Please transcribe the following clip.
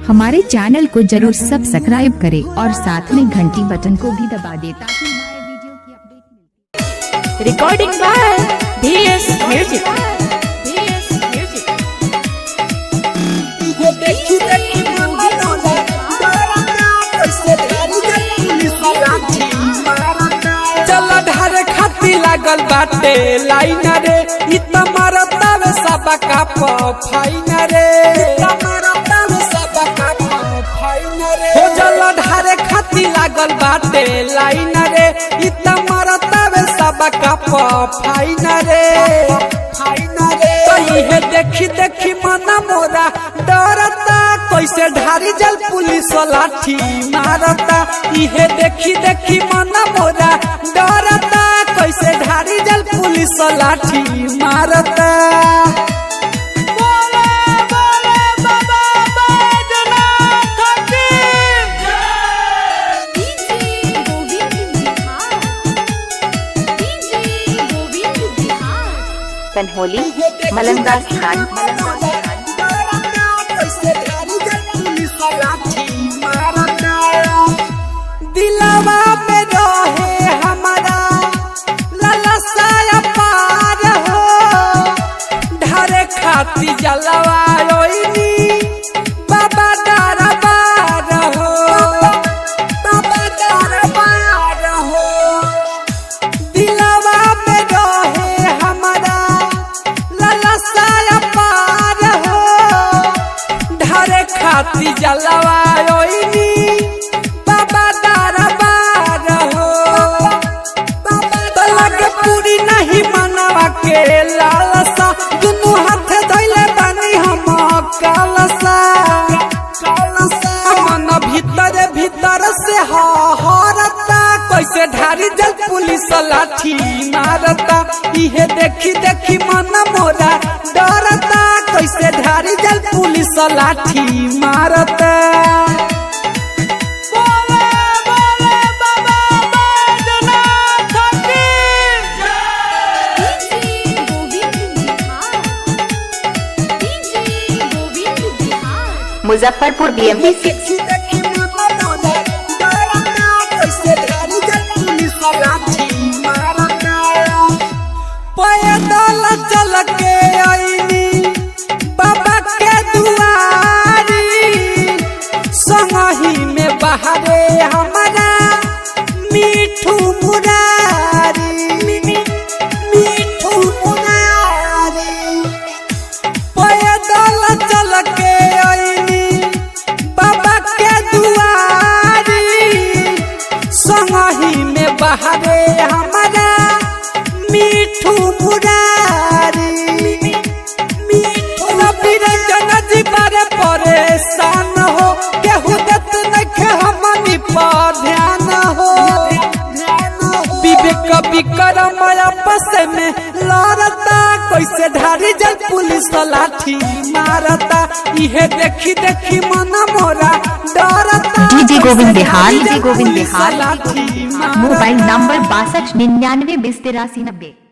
हमारे चैनल को जरूर सब्सक्राइब करें और साथ में घंटी बटन को भी दबा दें ताकि नए वीडियो की अपडेट मिलती। Recording by VS music. चल ढारे खाती लागल बाटे लाइन रे इ त मारता वे सब का फाइन रे हो चल ढारे खाती लागल बाटे लाइन रे इ त मारता वे सब का फाइन रे तो ये देखी देखी मना मोरा डरता कैसे ढारी जल पुलिस लाठी मारता। ये देखी देखी मना मोरा डरता कैसे ढारी जल पुलिस लाठी मारता। कन्होली मलंगा स्थान। दिलवा में रहे हमारा ललसाया पार हो ढारे खाती जलवा रोइनी बाबा दरबार हो बाबा दरबार हो। दिलवा में रहे हमारा ललसाया पार हो ढारे खाती जलवा रोइनी पूरी नहीं मनवा के लालसा दुनू हाथ धैले बानी हम कालसा मन भीतर भीतर से हरता कैसे ढारी जल पुलिस लाठी मारता। इहे देखी देखी मन मोरा डरता कैसे ढारी जल पुलिस लाठी मारता। मुजफ्फरपुर BMP 6। पैदल चल के आईनी बाबा के दुआरी संगही में बहारे हमारा मीठू मुरारी मीठू मुरारी। पैदल चल के संगही में बहारे हमारा मीठू मुरारी रविरंजन जी बड़े परेशान हो केहू देत नइखे हमनी पर ध्यान हो। विवेक विक्रम आपस में लड़ता कैसे ढारी जल पुलिस लाठी मारता। इहे देखी देखी मन मोरा डरता। DJ Govind Bihar mobile number 6299208390।